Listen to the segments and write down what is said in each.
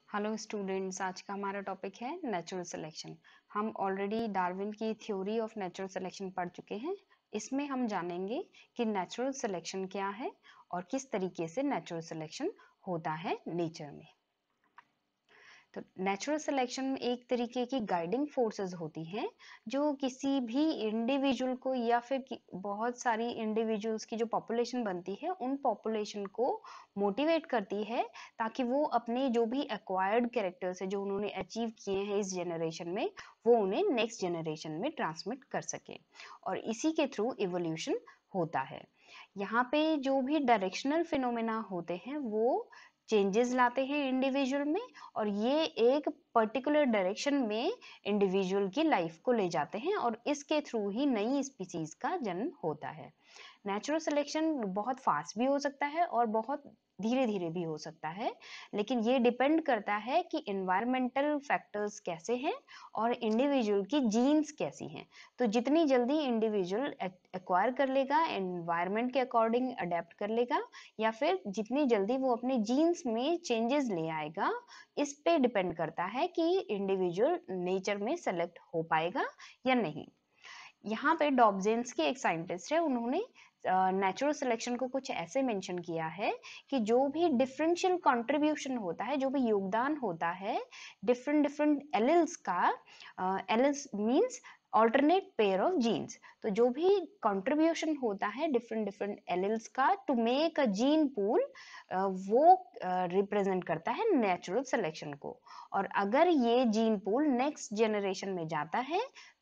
Hello students, आज का हमारा टॉपिक है नेचुरल सिलेक्शन। हम ऑलरेडी डार्विन की थ्योरी ऑफ नेचुरल सिलेक्शन पढ़ चुके हैं। इसमें हम जानेंगे कि नेचुरल सिलेक्शन क्या है और किस तरीके से नेचुरल सिलेक्शन होता है नेचर में। तो नेचुरल सिलेक्शन एक तरीके की गाइडिंग फोर्सेस होती हैं जो किसी भी इंडिविजुअल को या फिर बहुत सारी इंडिविजुअल्स की जो पॉपुलेशन बनती है उन पॉपुलेशन को मोटिवेट करती है ताकि वो अपने जो भी एक्वायर्ड कैरेक्टर्स है जो उन्होंने अचीव किए हैं इस जनरेशन में वो उन्हें नेक्स्ट जनरेशन में ट्रांसमिट कर सके और इसी के थ्रू इवोल्यूशन होता है। यहाँ पे जो भी डायरेक्शनल फिनोमेना होते हैं वो चेंजेस लाते हैं इंडिविजुअल में और ये एक पर्टिकुलर डायरेक्शन में इंडिविजुअल की लाइफ को ले जाते हैं और इसके थ्रू ही नई स्पीसीज का जन्म होता है। नेचुरल सिलेक्शन बहुत फास्ट भी हो सकता है और बहुत धीरे धीरे भी हो सकता है, लेकिन ये डिपेंड करता है कि इन्वायरमेंटल फैक्टर्स कैसे हैं और इंडिविजुअल की जीन्स कैसी हैं। तो जितनी जल्दी इंडिविजुअल एक्वायर कर लेगा, एनवायरनमेंट के अकॉर्डिंग अडेप्ट कर लेगा या फिर जितनी जल्दी वो अपने जीन्स में चेंजेस ले आएगा, इस पे डिपेंड करता है कि इंडिविजुअल नेचर में सेलेक्ट हो पाएगा या नहीं। यहाँ पे डॉब्जेंस के एक साइंटिस्ट है, उन्होंने नेचुरल सिलेक्शन को कुछ ऐसे मेंशन किया है कि जो भी डिफरेंशियल कंट्रीब्यूशन होता है, जो भी योगदान होता है डिफरेंट डिफरेंट एलिल्स का, alleles means alternate pair of genes, तो जो भी कंट्रीब्यूशन होता है डिफरेंट डिफरेंट एलिल्स का to make a gene pool, वो रिप्रेजेंट करता है नेचुरल सिलेक्शन को। और अगर ये जीन पूल नेक्स्ट जनरेशन में जाता है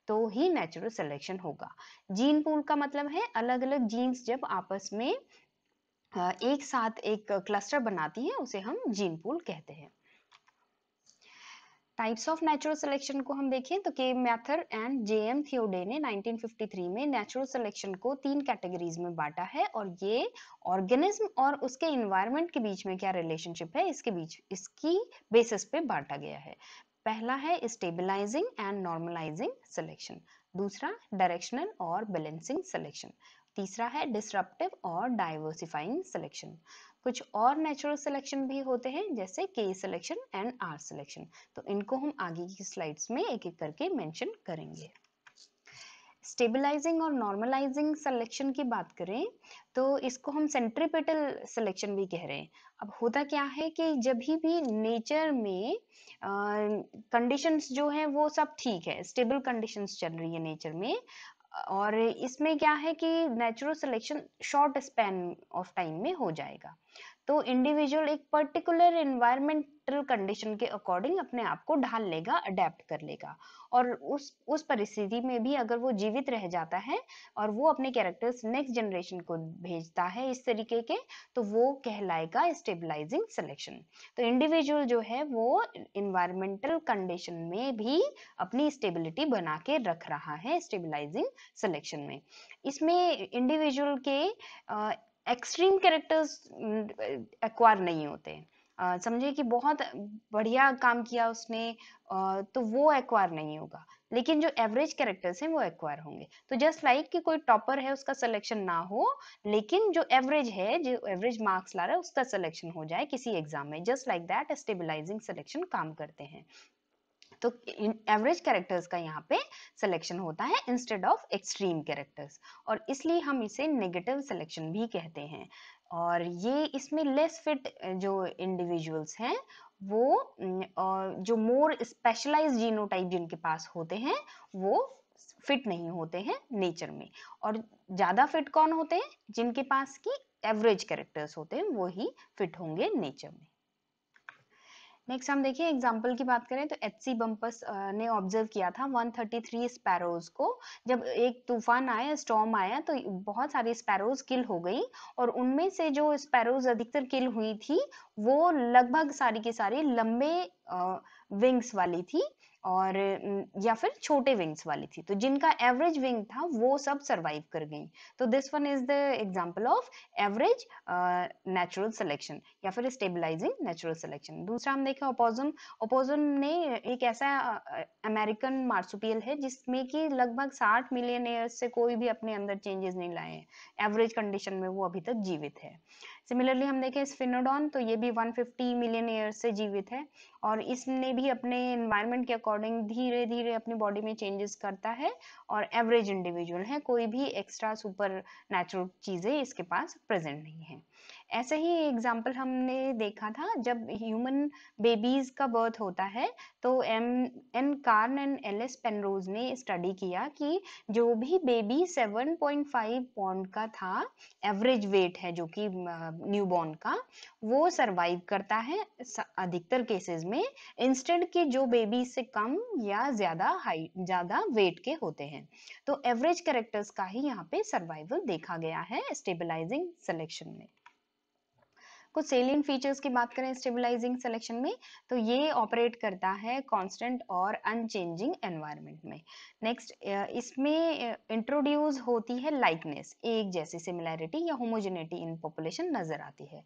तो ही नेचुरल सिलेक्शन होगा। जीन पूल का मतलब है अलग अलग जीन्स जब आपस में एक साथ एक क्लस्टर बनाती हैं उसे हम जीन पूल कहते हैं। टाइप्स ऑफ नेचुरल सिलेक्शन को हम देखें तो के मैथर एंड जेएम थियोडे ने 1953 में नेचुरल सिलेक्शन को 3 कैटेगरीज में बांटा है और ये ऑर्गेनिज्म और उसके इन्वायरमेंट के बीच में क्या रिलेशनशिप है इसकी बेसिस पे बांटा गया है। पहला है स्टेबलाइजिंग एंड नॉर्मलाइजिंग सिलेक्शन, दूसरा डायरेक्शनल और बैलेंसिंग सिलेक्शन, तीसरा है डिसरप्टिव और डाइवर्सिफाइंग सिलेक्शन। कुछ और नेचुरल सिलेक्शन भी होते हैं जैसे के सिलेक्शन एंड आर सिलेक्शन, तो इनको हम आगे की स्लाइड्स में एक एक करके मेंशन करेंगे। स्टेबलाइजिंग और नॉर्मलाइजिंग सिलेक्शन की बात करें तो इसको हम सेंट्रीपेटल सिलेक्शन भी कह रहे हैं। अब होता क्या है कि जब भी नेचर में कंडीशंस जो है वो सब ठीक है, स्टेबल कंडीशंस चल रही है नेचर में, और इसमें क्या है कि natural selection short span of time में हो जाएगा, तो इंडिविजुअल एक पर्टिकुलर एनवायरमेंटल कंडीशन के अकॉर्डिंग अपने आप को ढाल लेगा, अडेप्ट कर लेगा, और उस परिस्थिति में भी अगर वो जीवित रह जाता है और वो अपने कैरेक्टर्स नेक्स्ट जनरेशन को भेजता है इस तरीके के, तो वो कहलाएगा स्टेबलाइजिंग सिलेक्शन। तो इंडिविजुअल जो है वो इन्वायरमेंटल कंडीशन में भी अपनी स्टेबिलिटी बना के रख रहा है स्टेबलाइजिंग सिलेक्शन में। इसमें इंडिविजुअल के एक्सट्रीम कैरेक्टर्स एक्वायर नहीं होते। समझे कि बहुत बढ़िया काम किया उसने, तो वो एक्वायर नहीं होगा, लेकिन जो एवरेज कैरेक्टर्स हैं वो एक्वायर होंगे। तो जस्ट लाइक कि कोई टॉपर है उसका सिलेक्शन ना हो, लेकिन जो एवरेज है, जो एवरेज मार्क्स ला रहा है उसका सिलेक्शन हो जाए किसी एग्जाम में, just like that stabilising selection काम करते हैं। तो एवरेज कैरेक्टर्स का यहाँ पे सिलेक्शन होता है इंस्टेड ऑफ एक्सट्रीम कैरेक्टर्स, और इसलिए हम इसे नेगेटिव सिलेक्शन भी कहते हैं। और ये इसमें लेस फिट जो इंडिविजुअल्स हैं वो जो मोर स्पेशलाइज्ड जीनोटाइप जिनके पास होते हैं वो फिट नहीं होते हैं नेचर में, और ज्यादा फिट कौन होते हैं, जिनके पास की एवरेज कैरेक्टर्स होते हैं वो ही फिट होंगे नेचर में। नेक्स्ट हम देखिए एग्जाम्पल की बात करें तो एच सी बम्पस ने ऑब्जर्व किया था 133 स्पैरोज को। जब एक तूफान आया, स्टॉर्म आया, तो बहुत सारी स्पैरोज किल हो गई, और उनमें से जो स्पैरोज अधिकतर किल हुई थी वो लगभग सारी की सारी लंबे विंग्स वाली थी और या फिर छोटे विंग्स वाली थी, तो जिनका एवरेज विंग था वो सब सरवाइव कर गई। तो this one is the example of average natural selection या फिर स्टेबलाइजिंग नेचुरल सिलेक्शन। दूसरा हम देखें ओपोसम। ओपोसम ने एक ऐसा अमेरिकन मार्सुपियल है जिसमें कि लगभग 60 मिलियन ईयर्स से कोई भी अपने अंदर चेंजेस नहीं लाए हैं, एवरेज कंडीशन में वो अभी तक जीवित है। सिमिलरली हम देखें स्फिनोडॉन, तो ये भी 150 मिलियन ईयर से जीवित है और इसने भी अपने एनवायरनमेंट के अकॉर्डिंग धीरे धीरे अपनी बॉडी में चेंजेस करता है और एवरेज इंडिविजुअल है, कोई भी एक्स्ट्रा सुपर नेचुरल चीजें इसके पास प्रेजेंट नहीं है। ऐसे ही एग्जाम्पल हमने देखा था जब ह्यूमन बेबीज का बर्थ होता है, तो N Karn and L S Penrose ने स्टडी किया कि जो भी बेबी 7.5 पॉन्ड का था, एवरेज वेट है जो कि न्यूबॉर्न का, वो सरवाइव करता है अधिकतर केसेस में, इंस्टेड के जो बेबी से कम या ज्यादा हाइट ज्यादा वेट के होते हैं। तो एवरेज कैरेक्टर्स का ही यहाँ पे सर्वाइवल देखा गया है स्टेबलाइजिंग सिलेक्शन में। कुछ सेलियंट फीचर्स की बात करें स्टेबलाइजिंग सिलेक्शन में, तो ये ऑपरेट करता है कांस्टेंट और अनचेंजिंग एनवायरनमेंट में। नेक्स्ट, इसमें इंट्रोड्यूस होती है लाइकनेस, एक जैसी सिमिलैरिटी या होमोजेनिटी इन पॉपुलेशन नजर आती है।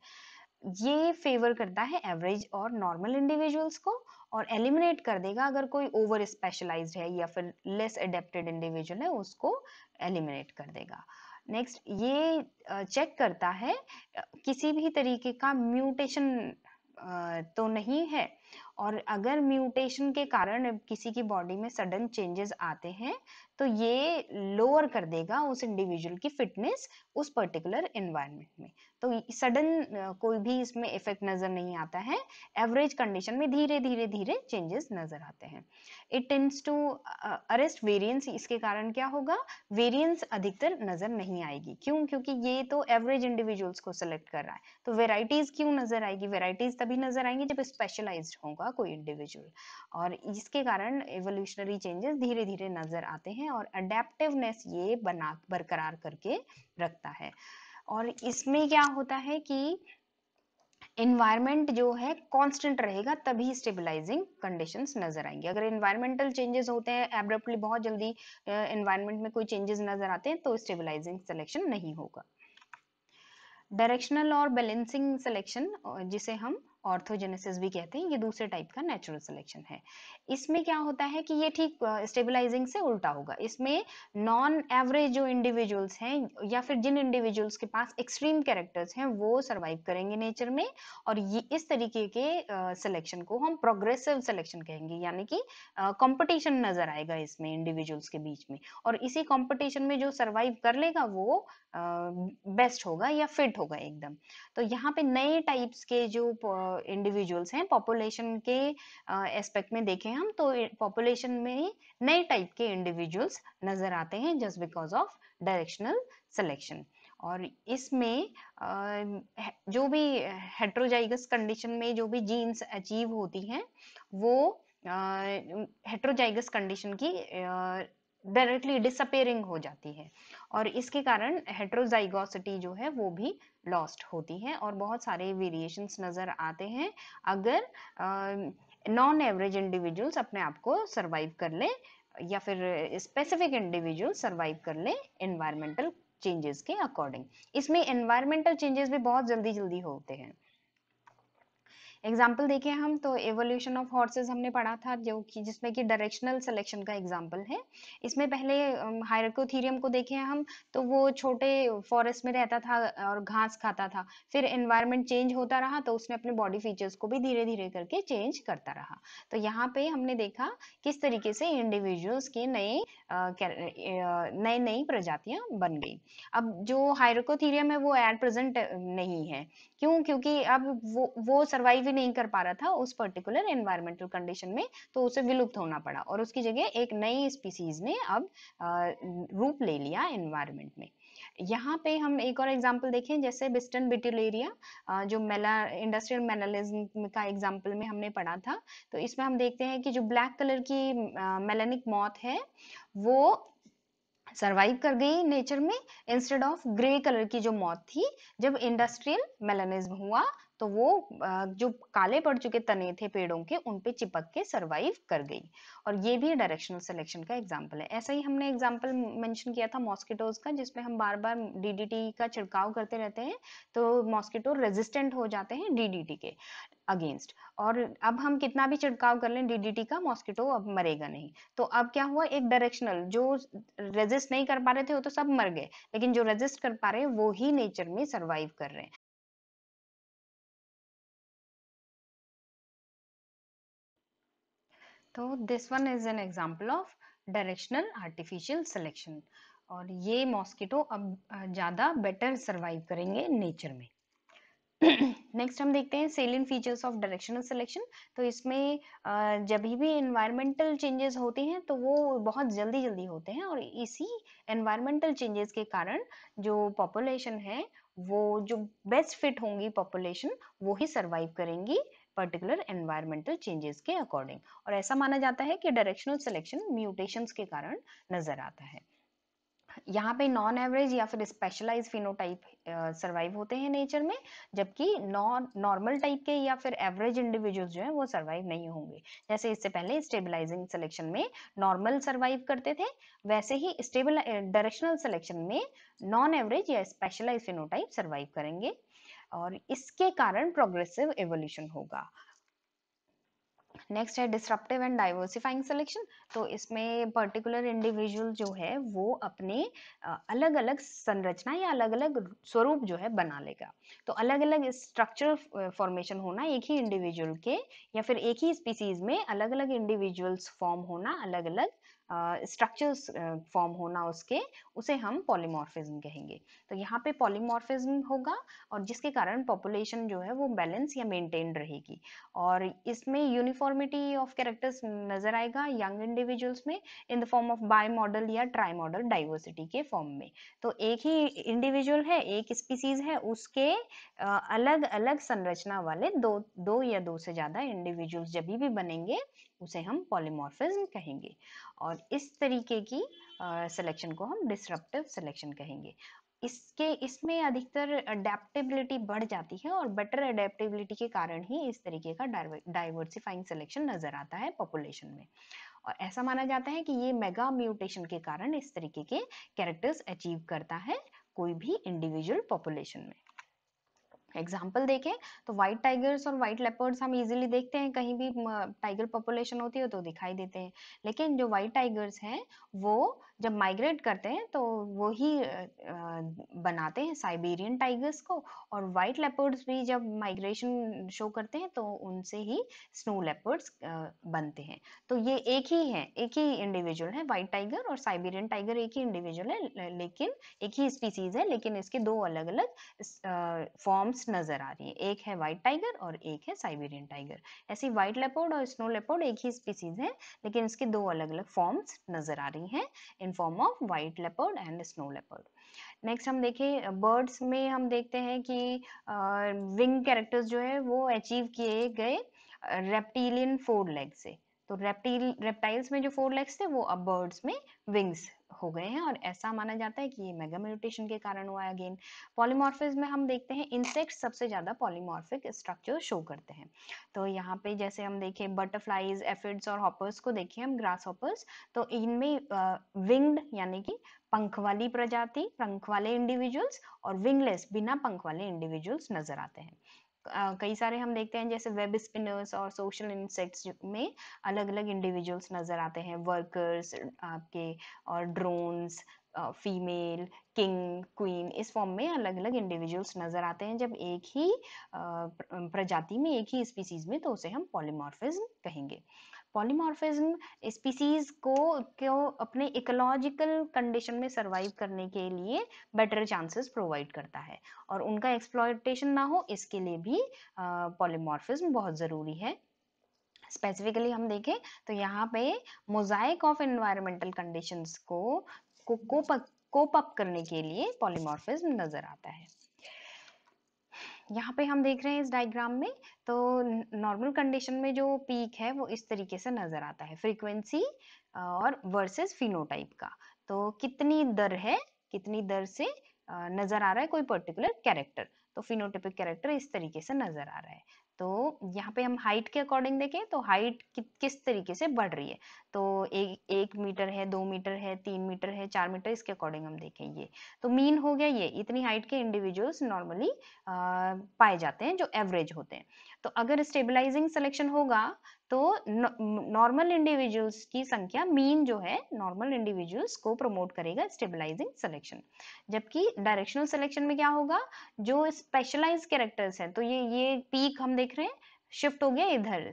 ये फेवर करता है एवरेज और नॉर्मल इंडिविजुअल्स को और एलिमिनेट कर देगा अगर कोई ओवर स्पेशलाइज्ड है या फिर लेस एडेप्टेड इंडिविजुअल है, उसको एलिमिनेट कर देगा। नेक्स्ट, ये चेक करता है किसी भी तरीके का म्यूटेशन तो नहीं है, और अगर म्यूटेशन के कारण किसी की बॉडी में सडन चेंजेस आते हैं तो ये लोअर कर देगा उस इंडिविजुअल की फिटनेस उस पर्टिकुलर एनवायरनमेंट में। तो सडन कोई भी इसमें इफेक्ट नजर नहीं आता है, एवरेज कंडीशन में धीरे धीरे धीरे चेंजेस नजर आते हैं। It tends to arrest variance, इसके कारण क्या होगा, वेरिएंस अधिकतर नजर नहीं आएगी। क्यों? क्योंकि ये तो एवरेज इंडिविजुअल्स को सिलेक्ट कर रहा है, तो वेराइटीज क्यों नजर आएगी, वेराइटीज तभी नजर आएंगी जब स्पेशलाइज्ड होगा कोई इंडिविजुअल, और इसके कारण एवोल्यूशनरी चेंजेस धीरे धीरे नजर आते हैं और अडेप्टिवनेस ये बना बरकरार करके रखता है। और इसमें क्या होता है कि इन्वायरमेंट जो है कांस्टेंट रहेगा, तभी स्टेबलाइजिंग कंडीशंस नजर आएंगे। अगर इन्वायरमेंटल चेंजेस होते हैं एब्रप्टली, बहुत जल्दी इन्वायरमेंट में कोई चेंजेस नजर आते हैं, तो स्टेबलाइजिंग सिलेक्शन नहीं होगा। डायरेक्शनल और बैलेंसिंग सिलेक्शन, जिसे हम ऑर्थोजेनेसिस भी कहते हैं, ये दूसरे टाइप का नेचुरल सिलेक्शन है। इसमें क्या होता है कि ये ठीक स्टेबलाइजिंग से उल्टा होगा। इसमें नॉन एवरेज जो इंडिविजुअल्स हैं या फिर जिन इंडिविजुअल्स के पास एक्सट्रीम कैरेक्टर्स हैं वो सरवाइव करेंगे नेचर में, और ये इस तरीके के सिलेक्शन को हम प्रोग्रेसिव सिलेक्शन कहेंगे, यानी कि कंपटीशन नजर आएगा इसमें इंडिविजुअल्स के बीच में, और इसी कंपटीशन में जो सरवाइव कर लेगा वो बेस्ट होगा या फिट होगा एकदम। तो यहाँ पे नए टाइप्स के जो इंडिविजुअल्स हैं, पॉपुलेशन के एस्पेक्ट में देखें हम तो पॉपुलेशन में नए टाइप के इंडिविजुअल्स नजर आते हैं just because of directional selection. और इसमें जो भी हेट्रोजाइगस कंडीशन में जो भी जीन्स अचीव होती हैं वो हेट्रोजाइगस कंडीशन की डायरेक्टली डिसअपेयरिंग हो जाती है, और इसके कारण हेट्रोजाइगोसिटी जो है वो भी लॉस्ट होती है और बहुत सारे वेरिएशंस नजर आते हैं अगर नॉन एवरेज इंडिविजुअल्स अपने आप को सरवाइव कर ले या फिर स्पेसिफिक इंडिविजुअल सरवाइव कर ले एनवायरमेंटल चेंजेस के अकॉर्डिंग। इसमें एनवायरमेंटल चेंजेस भी बहुत जल्दी जल्दी होते हैं। एग्जाम्पल देखें हम तो एवोल्यूशन ऑफ हॉर्सेस हमने पढ़ा था, जो कि जिसमें कि डायरेक्शनल सिलेक्शन का एग्जाम्पल है। इसमें पहले हायरकोथीरियम को देखें हम तो वो छोटे फॉरेस्ट में रहता था और घास खाता था, फिर एनवायरनमेंट चेंज होता रहा तो उसने अपने बॉडी फीचर्स को भी धीरे धीरे करके चेंज करता रहा। तो यहाँ पे हमने देखा किस तरीके से इंडिविजुअल्स के नए नई नई प्रजातियां बन गई। अब जो हायरकोथीरियम है वो एट प्रेजेंट नहीं है। क्यों? क्योंकि अब वो सरवाइव ही नहीं कर पा रहा था उस पर्टिकुलर एनवायरमेंटल कंडीशन में, तो उसे विलुप्त होना पड़ा और उसकी जगह एक नई स्पीसीज ने अब रूप ले लिया एनवायरमेंट में। यहाँ पे हम एक और एग्जांपल देखें, जैसे बिस्टन बिटिलेरिया, जो मेला इंडस्ट्रियल मेलानिज्म का एग्जांपल में हमने पढ़ा था, तो इसमें हम देखते हैं कि जो ब्लैक कलर की मेलानिक मॉथ है वो सरवाइव कर गई नेचर में, इंस्टेड ऑफ ग्रे कलर की जो मौत थी। जब इंडस्ट्रियल मेलानिज्म हुआ तो वो जो काले पड़ चुके तने थे पेड़ों के उन पे चिपक के सरवाइव कर गई, और ये भी डायरेक्शनल सिलेक्शन का एग्जांपल है। ऐसा ही हमने एग्जांपल मेंशन किया था मॉस्किटोज का, जिसमें हम बार बार डीडीटी का छिड़काव करते रहते हैं तो मॉस्किटो रेजिस्टेंट हो जाते हैं डीडीटी के अगेंस्ट, और अब हम कितना भी छिड़काव कर लें डीडीटी का, मॉस्किटो अब मरेगा नहीं। तो अब क्या हुआ, एक डायरेक्शनल, जो रेजिस्ट नहीं कर पा रहे थे वो तो सब मर गए, लेकिन जो रेजिस्ट कर पा रहे हैं वो ही नेचर में सरवाइव कर रहे हैं। तो this one is an example of directional artificial selection, और ये मॉस्किटो अब ज़्यादा बेटर सरवाइव करेंगे नेचर में। नेक्स्ट हम देखते हैं salient features of directional selection. तो इसमें जब भी एनवायरमेंटल चेंजेस होते हैं तो वो बहुत जल्दी जल्दी होते हैं, और इसी एनवायरमेंटल चेंजेस के कारण जो पॉपुलेशन है, वो जो बेस्ट फिट होंगी पॉपुलेशन, वो ही सरवाइव करेंगी पर्टिकुलर एनवायरमेंटल चेंजेस के अकॉर्डिंग। और ऐसा माना जाता है कि डायरेक्शनल सिलेक्शन म्यूटेशंस के कारण नजर आता है। यहाँ पे नॉन एवरेज या फिर स्पेशलाइज फिनोटाइप सरवाइव होते हैं नेचर में, जबकि नॉन नॉर्मल टाइप के या फिर एवरेज इंडिविजुअल्स जो है वो सरवाइव नहीं होंगे। जैसे इससे पहले स्टेबलाइजिंग सिलेक्शन में नॉर्मल सरवाइव करते थे, वैसे ही स्टेबल डायरेक्शनल सिलेक्शन में नॉन एवरेज या स्पेशलाइज फिनोटाइप सरवाइव करेंगे, और इसके कारण प्रोग्रेसिव एवोल्यूशन होगा। नेक्स्ट है डिसरप्टिव एंड डाइवर्सिफाइंग सिलेक्शन। तो इसमें पर्टिकुलर इंडिविजुअल जो है वो अपने अलग अलग संरचना या अलग अलग स्वरूप जो है बना लेगा। तो अलग अलग स्ट्रक्चरल फॉर्मेशन होना एक ही इंडिविजुअल के, या फिर एक ही स्पीसीज में अलग अलग इंडिविजुअल्स फॉर्म होना, अलग अलग स्ट्रक्चर्स फॉर्म होना उसके, उसे हम पॉलीमॉर्फिज्म कहेंगे। तो यहाँ पे पॉलीमॉर्फिज्म होगा, और जिसके कारण पॉपुलेशन जो है वो बैलेंस या मेंटेन रहेगी। और इसमें यूनिफॉर्मिटी ऑफ कैरेक्टर्स नजर आएगा यंग इंडिविजुअल्स में in the form of by model या ट्राई मॉडल डाइवर्सिटी के फॉर्म में। तो एक ही इंडिविजुअल है, एक स्पीसीज है, उसके अलग अलग संरचना वाले दो दो या दो से ज्यादा इंडिविजुअल्स जब भी बनेंगे, उसे हम पॉलीमॉर्फिज्म कहेंगे। और इस तरीके की सिलेक्शन को हम डिसरप्टिव सिलेक्शन कहेंगे। इसमें अधिकतर अडेप्टेबिलिटी बढ़ जाती है, और बेटर अडेप्टेबिलिटी के कारण ही इस तरीके का डाइवर्सिफाइंग सिलेक्शन नजर आता है पॉपुलेशन में। और ऐसा माना जाता है कि ये मेगा म्यूटेशन के कारण इस तरीके के कैरेक्टर्स अचीव करता है कोई भी इंडिविजुअल पॉपुलेशन में। एग्जाम्पल देखें तो व्हाइट टाइगर्स और व्हाइट लेपर्ड्स हम इजीली देखते हैं, कहीं भी टाइगर पॉपुलेशन होती है तो दिखाई देते हैं। लेकिन जो व्हाइट टाइगर्स हैं वो जब माइग्रेट करते हैं तो वो ही बनाते हैं साइबेरियन टाइगर्स को, और व्हाइट लेपर्ड्स भी जब माइग्रेशन शो करते हैं तो उनसे ही स्नो लेपर्ड्स बनते हैं। तो ये एक ही है, एक ही इंडिविजुअल है, व्हाइट टाइगर और साइबेरियन टाइगर एक ही इंडिविजुअल है, लेकिन एक ही स्पीसीज है, लेकिन इसके दो अलग अलग फॉर्म्स नजर आ रही है। एक है व्हाइट टाइगर और एक है साइबेरियन टाइगर। ऐसी व्हाइट लेपर्ड और स्नो लेपर्ड एक ही स्पीसीज है, लेकिन इसके दो अलग अलग फॉर्म्स नजर आ रही हैं in form of white leopard and snow leopard. Next हम देखें बर्ड्स में, हम देखते हैं कि विंग कैरेक्टर्स जो है वो अचीव किए गए रेप्टिलियन फोर लेग से। तो रेप्टाइल्स में जो फोर लेग्स थे वो अब बर्ड्स में विंग्स हो गए हैं, और ऐसा माना जाता है कि ये मेगा म्यूटेशन के कारण हुआ है। अगेन पॉलीमॉर्फिज्म में हम देखते हैं इंसेक्ट्स सबसे ज्यादा पॉलीमॉर्फिक स्ट्रक्चर शो करते हैं। तो यहाँ पे जैसे हम देखें बटरफ्लाईज, एफिड्स और हॉपर्स को देखें हम, ग्रास हॉपर्स, तो इनमें विंग्ड यानी कि पंख वाली प्रजाति, पंख वाले इंडिविजुअल्स, और विंगलेस बिना पंख वाले इंडिविजुअल्स नजर आते हैं। कई सारे हम देखते हैं जैसे वेब स्पिनर्स और सोशल इंसेक्ट्स में अलग अलग इंडिविजुअल्स नजर आते हैं, वर्कर्स आपके, और ड्रोन्स, फीमेल, किंग, क्वीन, इस फॉर्म में अलग अलग इंडिविजुअल्स नजर आते हैं जब एक ही प्रजाति में, एक ही स्पीसीज में, तो उसे हम पॉलीमॉर्फिज्म कहेंगे। पॉलीमॉर्फिज्म स्पीसीज को अपने इकोलॉजिकल कंडीशन में सरवाइव करने के लिए बेटर चांसेस प्रोवाइड करता है, और उनका एक्सप्लॉयटेशन ना हो इसके लिए भी पॉलीमॉर्फिज्म बहुत जरूरी है। स्पेसिफिकली हम देखें तो यहाँ पे मोजाइक ऑफ एनवायरमेंटल कंडीशंस को कोप अप करने के लिए पॉलीमॉर्फिज्म नजर आता है। यहाँ पे हम देख रहे हैं इस डायग्राम में, तो नॉर्मल कंडीशन में जो पीक है वो इस तरीके से नजर आता है, फ्रीक्वेंसी और वर्सेस फिनोटाइप का। तो कितनी दर है, कितनी दर से नजर आ रहा है कोई पर्टिकुलर कैरेक्टर, तो फिनोटाइपिक कैरेक्टर इस तरीके से नजर आ रहा है। तो यहाँ पे हम हाइट के अकॉर्डिंग देखें तो हाइट किस तरीके से बढ़ रही है, तो 1 मीटर है, 2 मीटर है, 3 मीटर है, 4 मीटर, इसके अकॉर्डिंग हम देखेंगे। तो मीन हो गया ये, इतनी हाइट के इंडिविजुअल्स नॉर्मली पाए जाते हैं जो एवरेज होते हैं। तो अगर स्टेबलाइजिंग सिलेक्शन होगा तो नॉर्मल इंडिविजुअल्स की संख्या, मीन जो है नॉर्मल इंडिविजुअल्स को प्रमोट करेगा स्टेबलाइजिंग सिलेक्शन। जबकि डायरेक्शनल सिलेक्शन में क्या होगा, जो स्पेशलाइज कैरेक्टर्स हैं, तो ये पीक हम देख रहे हैं शिफ्ट हो गया इधर,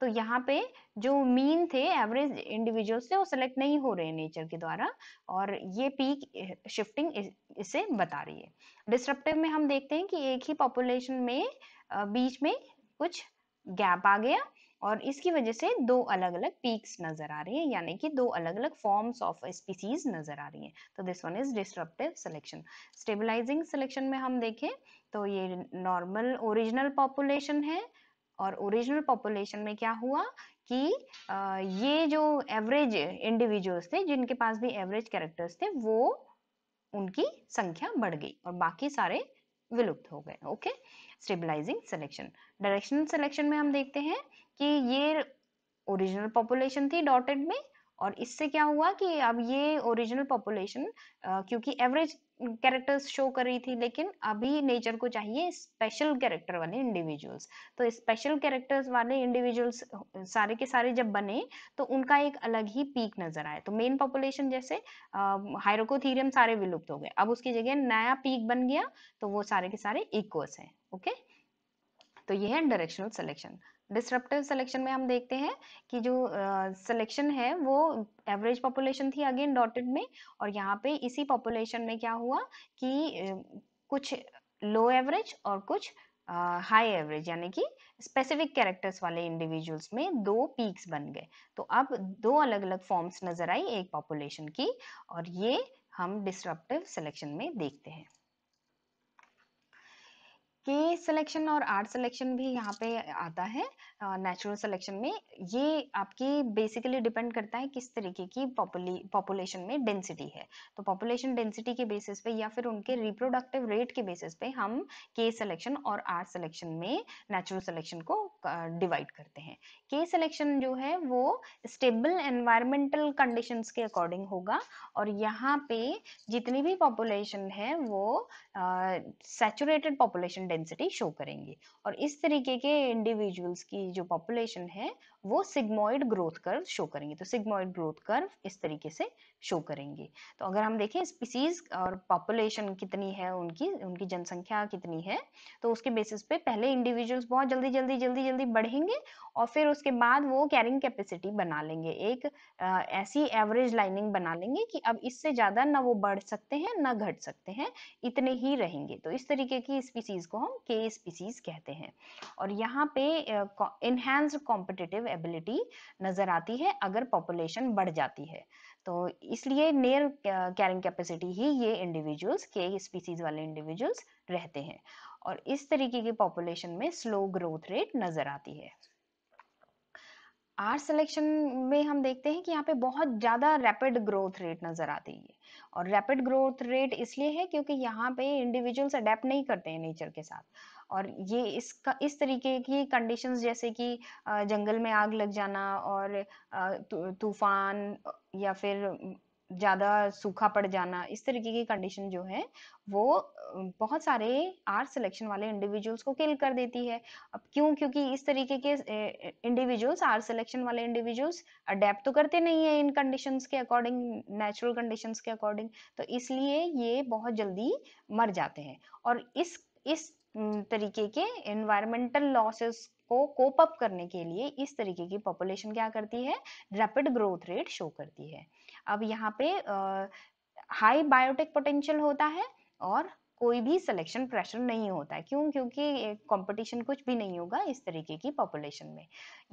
तो यहाँ पे जो मीन थे, एवरेज इंडिविजुअल्स थे, वो सेलेक्ट नहीं हो रहे नेचर के द्वारा, और ये पीक शिफ्टिंग इसे बता रही है। डिस्रप्टिव में हम देखते हैं कि एक ही पॉपुलेशन में बीच में कुछ गैप आ गया, और इसकी वजह से दो अलग अलग पीक्स नजर आ रही है, यानी कि दो अलग अलग फॉर्म्स ऑफ स्पीसीज नजर आ रही है। तो this one is disruptive selection. Stabilising selection में हम देखें तो ये नॉर्मल ओरिजिनल पॉपुलेशन है, और ओरिजिनल पॉपुलेशन में क्या हुआ कि ये जो एवरेज इंडिविजुअल्स थे, जिनके पास भी एवरेज कैरेक्टर्स थे, वो उनकी संख्या बढ़ गई और बाकी सारे विलुप्त हो गए। Okay, stabilising selection. Directional selection में हम देखते हैं कि ये ओरिजिनल पॉपुलेशन थी डॉटेड में, और इससे क्या हुआ कि अब ये ओरिजिनल पॉपुलेशन क्योंकि एवरेज कैरेक्टर्स शो कर रही थी, लेकिन अभी नेचर को चाहिए स्पेशल कैरेक्टर वाले इंडिविजुअल्स। तो स्पेशल कैरेक्टर्स वाले इंडिविजुअल्स सारे के सारे जब बने, तो उनका एक अलग ही पीक नजर आया। तो मेन पॉपुलेशन जैसे हाइरोकोथीरियम सारे विलुप्त हो गए, अब उसकी जगह नया पीक बन गया, तो वो सारे के सारे इक्वस हैं। ओके, तो ये है डायरेक्शनल सिलेक्शन। डिसरप्टिव सिलेक्शन में हम देखते हैं कि जो सिलेक्शन है वो एवरेज पॉपुलेशन थी अगेन डॉटेड में, और यहाँ पे इसी पॉपुलेशन में क्या हुआ कि कुछ लो एवरेज और कुछ हाई एवरेज, यानी कि स्पेसिफिक कैरेक्टर्स वाले इंडिविजुअल्स में दो पीक्स बन गए। तो अब दो अलग अलग फॉर्म्स नजर आई एक पॉपुलेशन की, और ये हम डिसरप्टिव सिलेक्शन में देखते हैं। के सिलेक्शन और आर सिलेक्शन भी यहाँ पे आता है नेचुरल सिलेक्शन में। ये आपकी बेसिकली डिपेंड करता है किस तरीके की पॉपुलेशन में डेंसिटी है। तो पॉपुलेशन डेंसिटी के बेसिस पे या फिर उनके रिप्रोडक्टिव रेट के बेसिस पे हम के सिलेक्शन और आर सिलेक्शन में नेचुरल सिलेक्शन को डिवाइड करते हैं। के सिलेक्शन जो है वो स्टेबल एनवायरमेंटल कंडीशंस के अकॉर्डिंग होगा, और यहाँ पे जितनी भी पॉपुलेशन है वो सैचुरेटेड पॉपुलेशन डेंसिटी शो करेंगे, और इस तरीके के इंडिविजुअल्स की जो पॉपुलेशन है वो सिग्मोइड ग्रोथ कर्व शो करेंगे। तो सिग्मोइड ग्रोथ कर्व इस तरीके से शो करेंगे। तो अगर हम देखें स्पीसीज और पॉपुलेशन कितनी है, उनकी उनकी जनसंख्या कितनी है, तो उसके बेसिस पे पहले इंडिविजुअल्स बहुत जल्दी जल्दी जल्दी जल्दी बढ़ेंगे, और फिर उसके बाद वो कैरिंग कैपेसिटी बना लेंगे, एक ऐसी एवरेज लाइनिंग बना लेंगे कि अब इससे ज्यादा ना वो बढ़ सकते हैं ना घट सकते हैं, इतने ही रहेंगे। तो इस तरीके की स्पीसीज को हम के स्पीसीज कहते हैं। और यहाँ पे इनहैंस्ड कॉम्पिटिटिव एबिलिटी नजर आती है अगर पॉपुलेशन बढ़ जाती है, तो इसलिए नियर कैरिंग कैपेसिटी ही ये इंडिविजुअल्स के स्पीसीज वाले इंडिविजुअल्स रहते हैं, और इस तरीके की पॉपुलेशन में स्लो ग्रोथ रेट नजर आती है। आर सिलेक्शन में हम देखते हैं कि यहाँ पे बहुत ज़्यादा रैपिड ग्रोथ रेट नज़र आती है, और रैपिड ग्रोथ रेट इसलिए है क्योंकि यहाँ पे इंडिविजुअल्स अडेप्ट नहीं करते हैं नेचर के साथ, और ये इसका इस तरीके की कंडीशंस जैसे कि जंगल में आग लग जाना, और तूफान या फिर ज़्यादा सूखा पड़ जाना, इस तरीके की कंडीशन जो है वो बहुत सारे आर सिलेक्शन वाले इंडिविजुअल्स को किल कर देती है। अब क्यों? क्योंकि इस तरीके के इंडिविजुअल्स, आर सिलेक्शन वाले इंडिविजुअल्स अडेप्ट तो करते नहीं है इन कंडीशंस के अकॉर्डिंग, नेचुरल कंडीशंस के अकॉर्डिंग, तो इसलिए ये बहुत जल्दी मर जाते हैं। और इस तरीके के एनवायरमेंटल लॉसेस को कोप अप करने के लिए इस तरीके की पॉपुलेशन क्या करती है, रैपिड ग्रोथ रेट शो करती है। अब यहाँ पे हाई बायोटिक पोटेंशियल होता है, और कोई भी सिलेक्शन प्रेशर नहीं होता है। क्यों? क्योंकि कंपटीशन कुछ भी नहीं होगा इस तरीके की पॉपुलेशन में।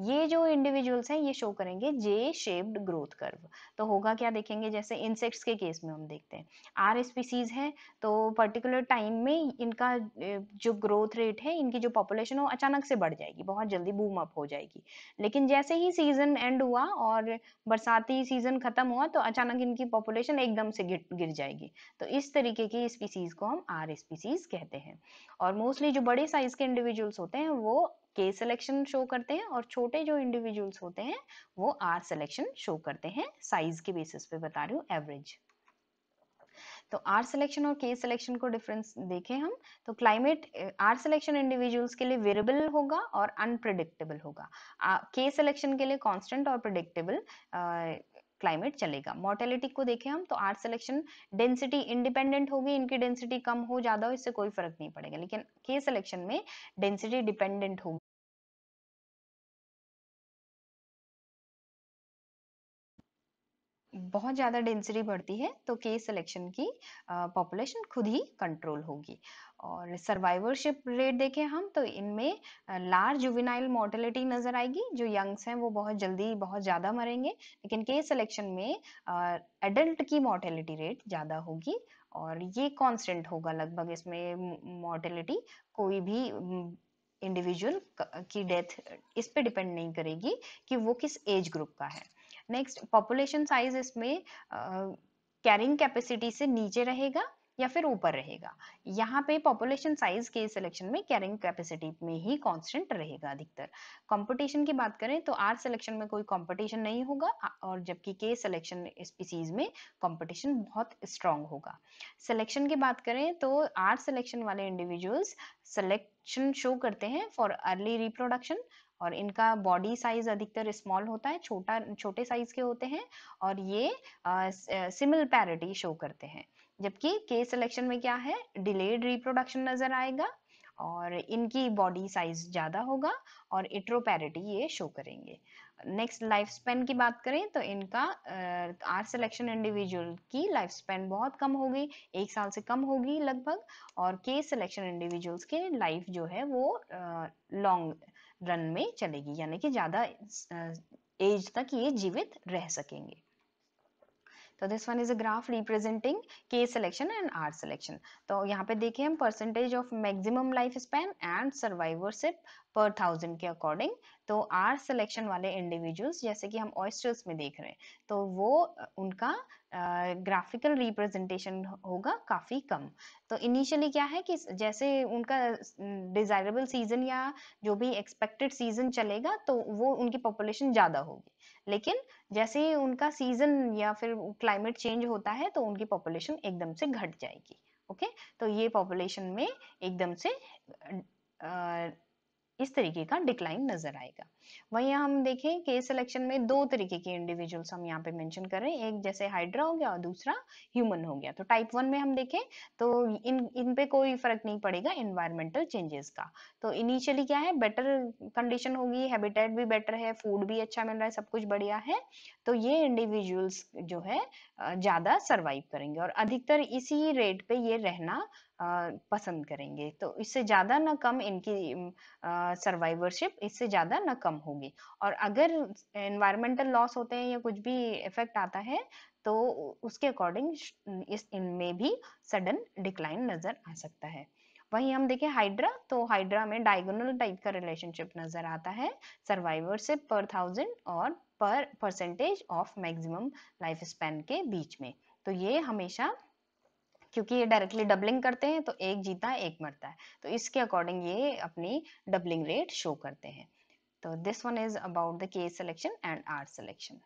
ये जो इंडिविजुअल्स हैं ये शो करेंगे जे शेप्ड ग्रोथ कर्व। तो होगा क्या, देखेंगे जैसे इंसेक्ट्स के केस में हम देखते हैं, आर स्पीसीज है तो पर्टिकुलर टाइम में इनका जो ग्रोथ रेट है, इनकी जो पॉपुलेशन है वो अचानक से बढ़ जाएगी, बहुत जल्दी बूम अप हो जाएगी। लेकिन जैसे ही सीजन एंड हुआ और बरसाती सीजन खत्म हुआ, तो अचानक इनकी पॉपुलेशन एकदम से गिर जाएगी। तो इस तरीके की स्पीसीज को हम आर स्पीसीज कहते हैं। और मोस्टली जो बड़े साइज के इंडिविजुअल्स होते हैं वो के सिलेक्शन शो करते हैं, और छोटे जो इंडिविजुअल्स होते हैं वो आर सिलेक्शन शो करते हैं, साइज के बेसिस पे बता रही हूँ, एवरेज। तो आर सिलेक्शन और के सिलेक्शन को डिफरेंस देखें हम, तो क्लाइमेट आर सिलेक्शन इंडिविजुअल्स के लिए वेरिएबल होगा और अनप्रिडिक्टेबल होगा, के सिलेक्शन के लिए कांस्टेंट और प्रिडिक्टेबल क्लाइमेट चलेगा। मोर्टेलिटी को देखें हम, तो आर सिलेक्शन डेंसिटी इंडिपेंडेंट होगी, इनकी डेंसिटी कम हो ज्यादा हो इससे कोई फर्क नहीं पड़ेगा, लेकिन के सिलेक्शन में डेंसिटी डिपेंडेंट होगी। बहुत ज़्यादा डेंसिटी बढ़ती है तो केस सिलेक्शन की पॉपुलेशन खुद ही कंट्रोल होगी। और सर्वाइवरशिप रेट देखें हम तो इनमें लार्ज जुवेनाइल मोर्टेलिटी नज़र आएगी, जो यंग्स हैं वो बहुत जल्दी बहुत ज़्यादा मरेंगे, लेकिन केस सिलेक्शन में एडल्ट की मोर्टेलिटी रेट ज़्यादा होगी और ये कांस्टेंट होगा लगभग इसमें मोर्टेलिटी। कोई भी इंडिविजुअल की डेथ इस पे डिपेंड नहीं करेगी कि वो किस एज ग्रुप का है। नेक्स्ट पॉपुलेशन साइज इसमें कैरिंग कैपेसिटी से नीचे रहेगा या फिर ऊपर रहेगा। यहाँ पे पॉपुलेशन साइज के सिलेक्शन में कैरिंग कैपेसिटी में ही कांस्टेंट रहेगा अधिकतर। कंपटीशन की बात करें तो आर सिलेक्शन में कोई कंपटीशन नहीं होगा और जबकि के सिलेक्शन स्पीसीज में कंपटीशन बहुत स्ट्रांग होगा। सिलेक्शन की बात करें तो आर सिलेक्शन वाले इंडिविजुअल्स सिलेक्शन शो करते हैं फॉर अर्ली रिप्रोडक्शन और इनका बॉडी साइज अधिकतर स्मॉल होता है, छोटे साइज के होते हैं और ये सिमिलर पैरिटी शो करते हैं। जबकि के सिलेक्शन में क्या है, डिलेड रिप्रोडक्शन नजर आएगा और इनकी बॉडी साइज ज्यादा होगा और इट्रोपैरिटी ये शो करेंगे। नेक्स्ट लाइफ स्पेन की बात करें तो इनका आर सिलेक्शन इंडिविजुअल की लाइफ स्पेन बहुत कम होगी, 1 साल से कम होगी लगभग। और के सिलेक्शन इंडिविजुअल्स के लाइफ जो है वो लॉन्ग रन में चलेगी, यानी कि ज्यादा एज तक ये जीवित रह सकेंगे। तो this one is a graph representing के सिलेक्शन एंड आर सिलेक्शन। तो यहाँ पे देखिए हम percentage of maximum life span and survivorship पर 1000 के अकॉर्डिंग। तो आर सिलेक्शन वाले इंडिविजुअल्स जैसे कि हम ऑयस्टर्स में देख रहे हैं तो वो उनका ग्राफिकल रिप्रेजेंटेशन होगा काफी कम। तो इनिशियली क्या है कि जैसे उनका डिजायरेबल सीजन या जो भी एक्सपेक्टेड सीजन चलेगा तो वो उनकी पॉपुलेशन ज्यादा होगी, लेकिन जैसे ही उनका सीजन या फिर क्लाइमेट चेंज होता है तो उनकी पॉपुलेशन एकदम से घट जाएगी। ओके, तो ये पॉपुलेशन में एकदम से इस तरीके का डिक्लाइन नजर आएगा। वहीं हम देखें केस सिलेक्शन में दो तरीके के इंडिविजुअल्स हम यहाँ पे मेंशन कर रहे हैं, एक जैसे हाइड्रा हो गया और दूसरा ह्यूमन हो गया। तो टाइप 1 में हम देखें तो इन पे कोई फर्क नहीं पड़ेगा एनवायरमेंटल चेंजेस का। तो इनिशियली क्या है, बेटर कंडीशन होगी, हैबिटेट भी बेटर है, फूड भी अच्छा मिल रहा है, सब कुछ बढ़िया है, तो ये इंडिविजुअल्स जो है ज्यादा सरवाइव करेंगे और अधिकतर इसी रेट पे ये रहना पसंद करेंगे। तो इससे ज्यादा ना कम इनकी सर्वाइवरशिप इससे ज्यादा ना कम होगी। और अगर एनवायरमेंटल लॉस होते हैं या कुछ भी इफेक्ट आता है तो उसके अकॉर्डिंग इस इनमें भी सडन डिक्लाइन नजर आ सकता है। वहीं हम देखें हाइड्रा, तो हाइड्रा में डायगोनल टाइप का रिलेशनशिप नजर आता है सर्वाइवरशिप पर 1000 और पर percentage of maximum life span के बीच में। तो ये हमेशा, क्योंकि ये डायरेक्टली डबलिंग करते हैं तो एक जीता है एक मरता है, तो इसके अकॉर्डिंग ये अपनी डबलिंग रेट शो करते हैं। तो this one is about the K selection and R selection.